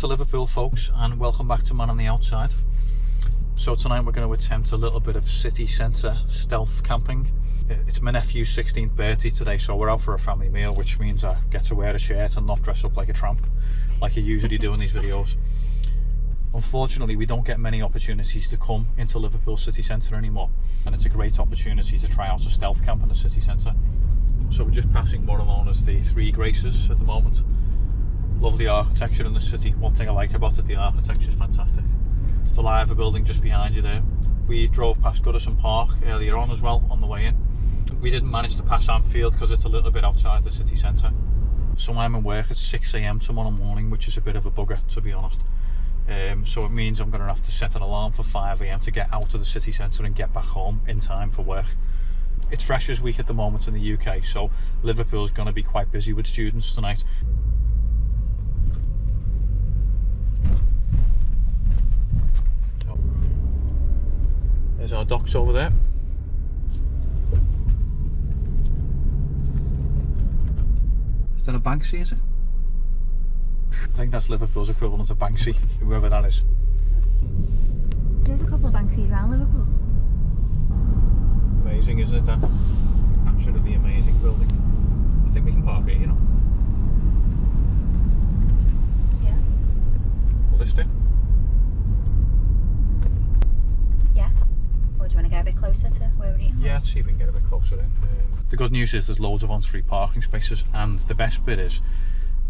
to Liverpool, folks, and welcome back to Man on the Outside. So tonight we're going to attempt a little bit of city centre stealth camping. It's my nephew's 16th birthday today, so we're out for a family meal, which means I get to wear a shirt and not dress up like a tramp like I usually do in these videos. Unfortunately, we don't get many opportunities to come into Liverpool city centre anymore, and it's a great opportunity to try out a stealth camp in the city centre. So we're just passing what are known as the Three Graces at the moment. Lovely architecture in the city. One thing I like about it, the architecture is fantastic. It's a Liver building just behind you there. We drove past Goodison Park earlier on as well on the way in. We didn't manage to pass Anfield because it's a little bit outside the city centre. So I'm in work at 6 AM tomorrow morning, which is a bit of a bugger, to be honest. So it means I'm going to have to set an alarm for 5 AM to get out of the city centre and get back home in time for work. It's Freshers Week at the moment in the UK, so Liverpool's going to be quite busy with students tonight. There's our docks over there. Is that a Banksy, is it? I think that's Liverpool's equivalent of Banksy, whoever that is. There's a couple of Banksies around Liverpool. Amazing, isn't it, that? Absolutely amazing building. I think we can park here, you know. Yeah. Will this do? Yeah. Or do you want to go a bit closer to where we're eating? Yeah, let's see if we can get a bit closer in. The good news is there's loads of on-street parking spaces, and the best bit is,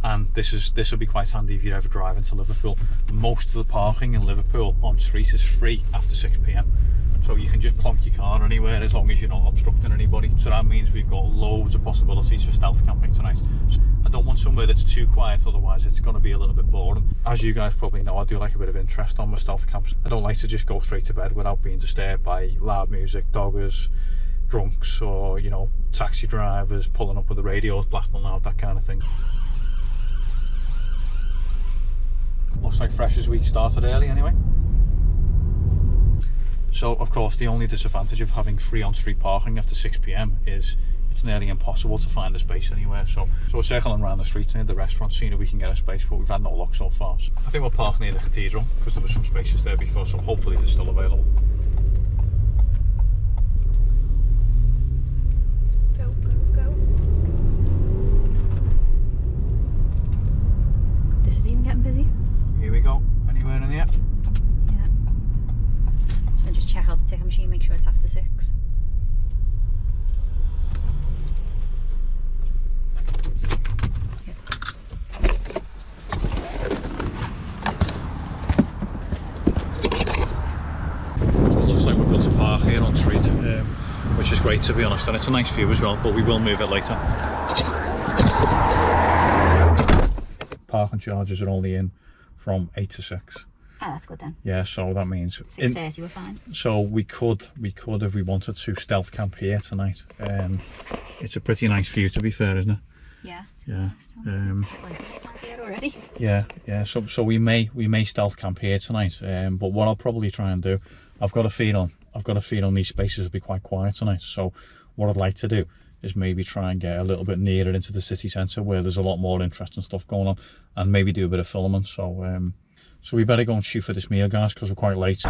and this will be quite handy if you're ever driving to Liverpool, most of the parking in Liverpool on street is free after 6 PM. So you can just plonk your car anywhere as long as you're not obstructing anybody. So that means we've got loads of possibilities for stealth camping tonight. I don't want somewhere that's too quiet, otherwise it's going to be a little bit boring. As you guys probably know, I do like a bit of interest on my stealth camps. I don't like to just go straight to bed without being disturbed by loud music, doggers, drunks, or, you know, taxi drivers pulling up with the radios blasting loud, that kind of thing. Looks like Freshers Week started early anyway. So of course the only disadvantage of having free on-street parking after 6 PM is it's nearly impossible to find a space anywhere. So we're circling around the streets near the restaurant, seeing if we can get a space, but we've had no luck so far. So I think we'll park near the cathedral because there were some spaces there before, so hopefully they're still available. Go, go, go. This is even getting busy. Here we go. Anywhere in here? Yeah. And just check out the ticket machine, make sure it's after 6. To park here on street, which is great, to be honest, and it's a nice view as well, but we will move it later. Parking charges are only in from 8 to 6. Oh, that's good then. Yeah, so that means 6:30 we're fine. So we could if we wanted to stealth camp here tonight. It's a pretty nice view, to be fair, isn't it? Yeah. Yeah. Already. Yeah. So we may stealth camp here tonight. But what I'll probably try and do, I've got a feeling these spaces will be quite quiet tonight. So what I'd like to do is maybe try and get a little bit nearer into the city centre where there's a lot more interesting stuff going on, and maybe do a bit of filming. So so we better go and shoot for this meal, guys, because we're quite late.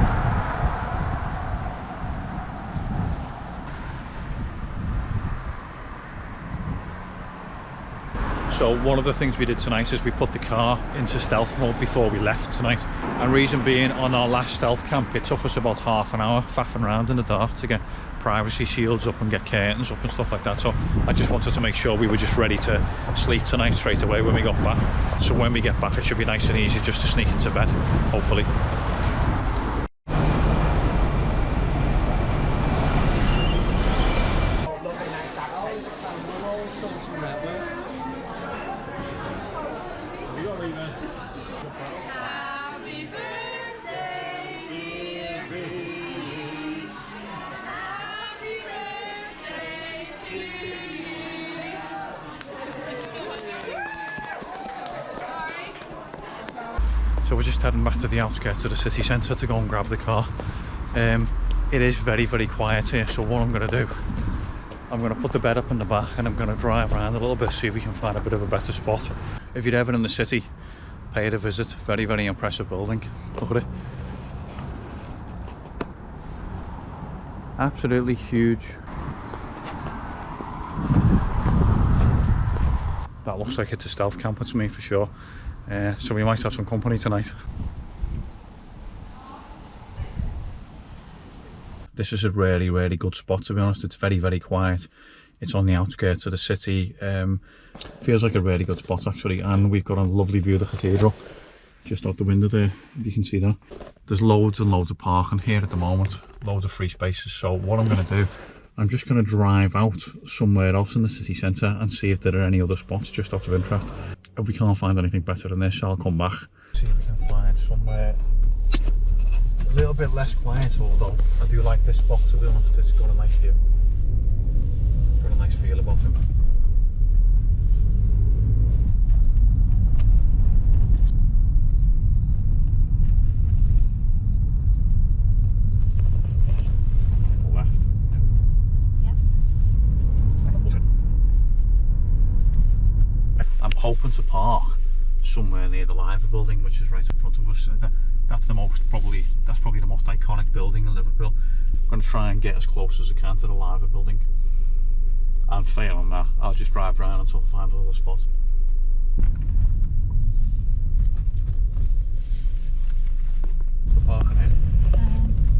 So one of the things we did tonight is we put the car into stealth mode before we left tonight. And reason being, on our last stealth camp, it took us about half an hour faffing around in the dark to get privacy shields up and get curtains up and stuff like that. So I just wanted to make sure we were just ready to sleep tonight straight away when we got back. So when we get back, it should be nice and easy just to sneak into bed, hopefully. So we're just heading back to the outskirts of the city centre to go and grab the car. It is very, very quiet here, so what I'm going to do, I'm going to put the bed up in the back and I'm going to drive around a little bit, see if we can find a bit of a better spot. If you're ever in the city pay it a visit. Very, very impressive building. Look at it. Absolutely huge. That looks like it's a stealth camper to me for sure. So we might have some company tonight. This is a really, really good spot, to be honest. It's very, very quiet. It's on the outskirts of the city. Feels like a really good spot actually, and we've got a lovely view of the cathedral just out the window there, if you can see that. There's loads and loads of parking here at the moment, loads of free spaces. So what I'm going to do, I'm just going to drive out somewhere else in the city centre and see if there are any other spots just out of interest. If we can't find anything better than this, I'll come back. See if we can find somewhere a little bit less quiet, although I do like this spot, to be honest. It's got a nice view. Got a nice feel about it. Left. Yep. I'm hoping to park somewhere near the Liverpool building, which is right in front of us. That's probably the most iconic building in Liverpool. I'm going to try and get as close as I can to the Liverpool building. And failing that, I'll just drive around until I find another spot. What's the parking here? I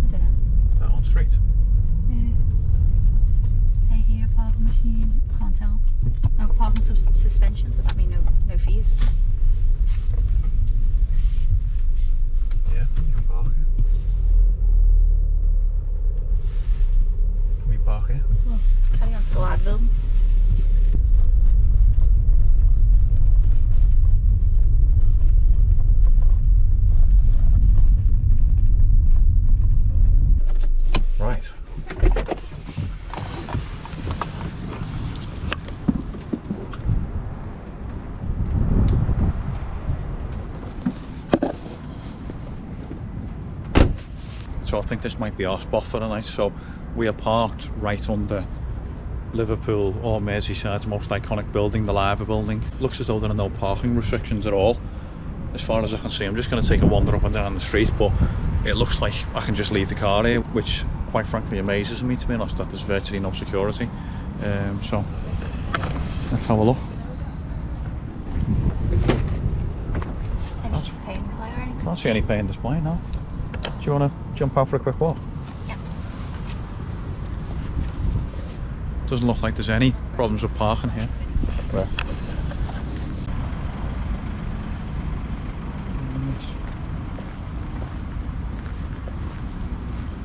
don't know. That on street? It's pay here, parking machine, can't tell. No parking suspension, so that means no fees. Yeah, you can park here. Can we park here? Well, carry on to the live building. Right. So I think this might be our spot for the night. So we are parked right under Liverpool or Merseyside's most iconic building, the Liverpool building. Looks as though there are no parking restrictions at all, as far as I can see. I'm just going to take a wander up and down the street, but it looks like I can just leave the car here, which quite frankly amazes me, to be honest, that there's virtually no security. So let's have a look. Any pay and display or anything? Can't see any pay and display now. Do you want to jump out for a quick walk? Yeah. Doesn't look like there's any problems with parking here. Right.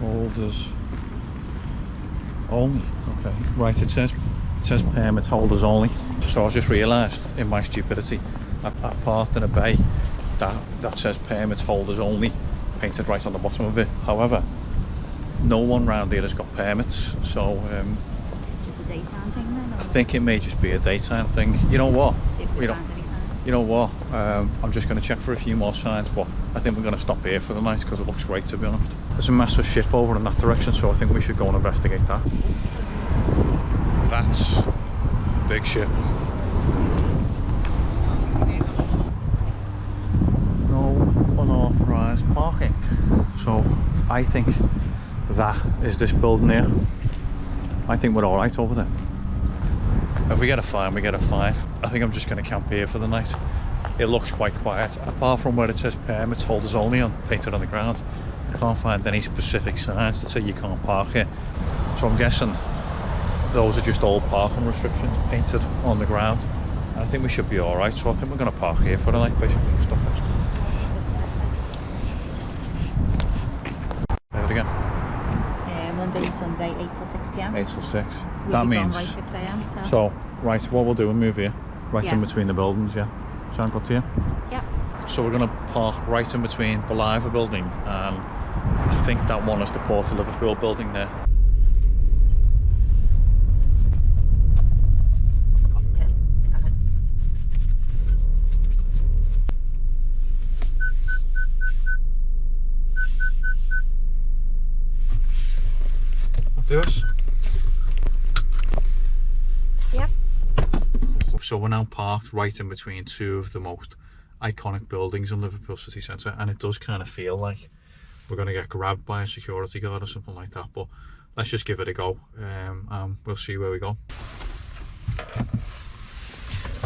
Holders only. Okay. Right. It says permit holders only. So I just realised in my stupidity, I parked in a bay that says permit holders only, painted right on the bottom of it. However, no one round here has got permits, so Just a daytime thing then? Or I think it may just be a daytime thing. You know what? see if we find any signs. You know what? I'm just going to check for a few more signs, but I think we're going to stop here for the night because it looks great, to be honest. There's a massive ship over in that direction, so I think we should go and investigate that. That's a big ship. No unauthorised parking. So I think that is this building here. I think we're alright over there. If we get a fine, we get a fine. I think I'm just going to camp here for the night. It looks quite quiet, apart from where it says permits holders only painted on the ground. I can't find any specific signs that say you can't park here. So I'm guessing those are just old parking restrictions painted on the ground. And I think we should be alright, so I think we're going to park here for the night, basically. Stop it. There it again. Monday to Sunday, 8 till 6 p.m. 8 till 6. So That we'll be means... gone by 6 a.m. So, right, what we'll do, we'll move here, right Yeah. in between the buildings, yeah? Sound good to you? Yep. So we're going to park right in between the Liverpool building and I think that one is the Port of Liverpool building there. Do us. Yep. So we're now parked right in between two of the most iconic buildings in Liverpool city centre, and it does kind of feel like we're going to get grabbed by a security guard or something like that, but let's just give it a go, and we'll see where we go.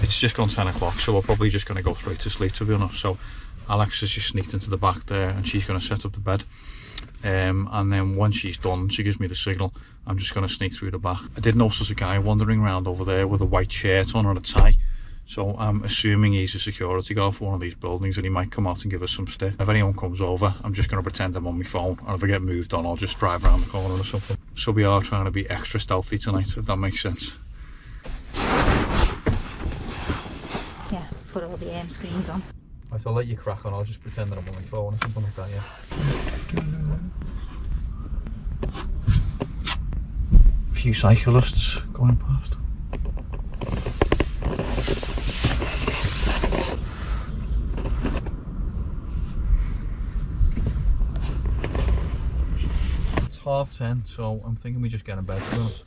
It's just gone 10 o'clock, so we're probably just going to go straight to sleep, to be honest. So Alex has just sneaked into the back there and she's going to set up the bed, and then once she's done, she gives me the signal. I'm just going to sneak through the back. I did notice there's a guy wandering around over there with a white shirt on and a tie, so I'm assuming he's a security guard for one of these buildings, and he might come out and give us some stick. If anyone comes over, I'm just going to pretend I'm on my phone, and if I get moved on, I'll just drive around the corner or something. So we are trying to be extra stealthy tonight, if that makes sense. Yeah, put all the screens on. Right, I'll let you crack on, I'll just pretend that I'm on my phone or something like that, yeah. A few cyclists going past. It's 10:30, so I'm thinking we just get in bed, to be honest.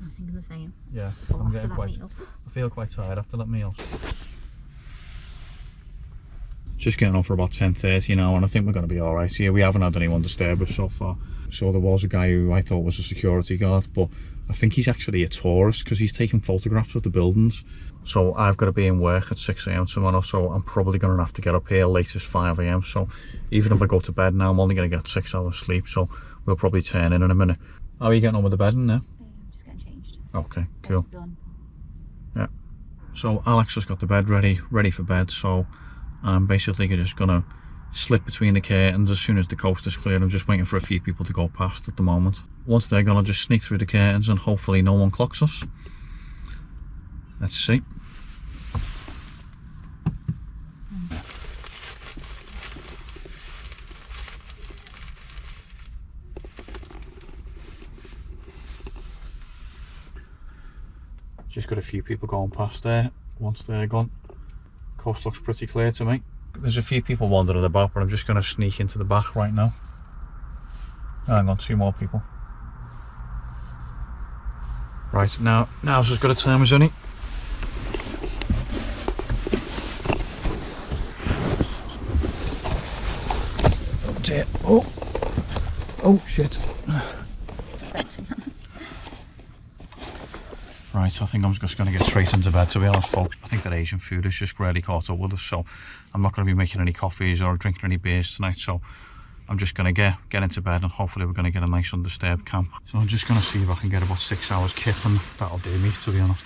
I'm thinking the same. Yeah, Well, I'm after getting that quite, meal. I feel quite tired after that meal. Just getting on for about 10:30 now, and I think we're going to be alright here. We haven't had anyone disturb us so far. So there was a guy who I thought was a security guard, but I think he's actually a tourist because he's taking photographs of the buildings. So I've got to be in work at 6 AM tomorrow, so I'm probably going to have to get up here latest 5 AM. So even if I go to bed now, I'm only going to get 6 hours sleep, so we'll probably turn in a minute. How are you getting on with the bedding now? I'm just getting changed. Okay, cool. Done. Yeah. So Alex has got the bed ready for bed, so I'm basically just going to slip between the curtains as soon as the coast is clear. I'm just waiting for a few people to go past at the moment. Once they're gone, I'll just sneak through the curtains and hopefully no one clocks us. Let's see. Just got a few people going past there. Once they're gone, coast looks pretty clear to me. There's a few people wandering about, but I'm just going to sneak into the back right now. Hang on, 2 more people. Right, now's as good a time as any. Oh dear, oh shit. Right, I think I'm just going to get straight into bed, to be honest, folks. I think that Asian food has just really caught up with us, so I'm not going to be making any coffees or drinking any beers tonight, so I'm just going to get into bed, and hopefully we're going to get a nice undisturbed camp. So I'm just going to see if I can get about 6 hours kip, and that'll do me, to be honest.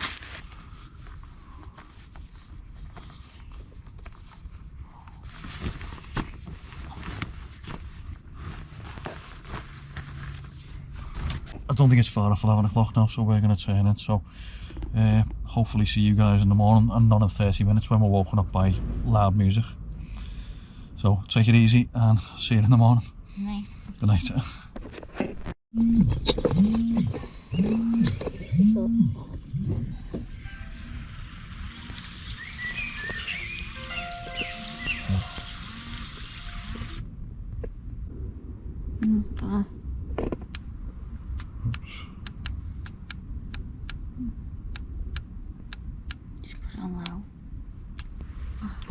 I don't think it's far off 11 o'clock now, so we're going to turn in. So hopefully see you guys in the morning, and not in 30 minutes when we're woken up by loud music. So take it easy and see you in the morning. Nice. Good night. Just put it on low.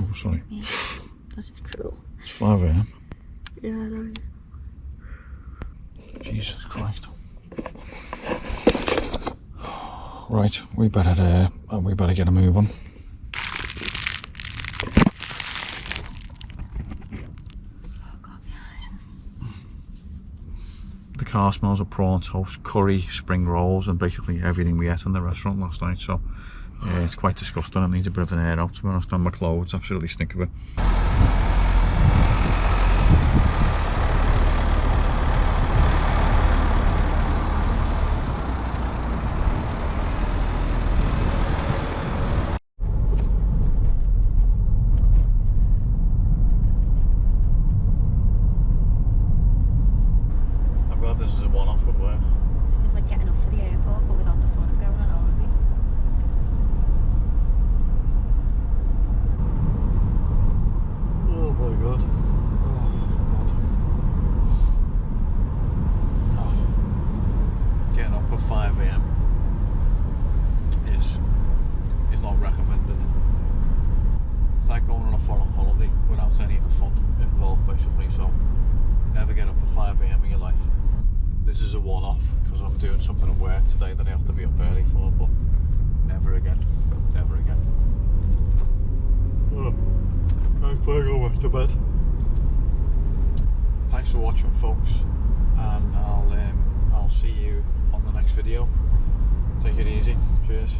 Oh, sorry. Yeah, this is cool. It's 5 AM. Yeah, I know. Jesus Christ. Right, we better get a move on. The car smells of prawn toast, curry, spring rolls, and basically everything we ate in the restaurant last night, so it's quite disgusting. It needs a bit of an air out, to be honest, and my clothes absolutely stink of it. This is a one-off at work. This feels like getting off for the airport, but without the fun of going on holiday. 5 AM of your life. This is a one-off because I'm doing something at work today that I have to be up early for, but never again, never again. Oh, I'm going to go back to bed. Thanks for watching, folks, and I'll see you on the next video. Take it easy. Cheers.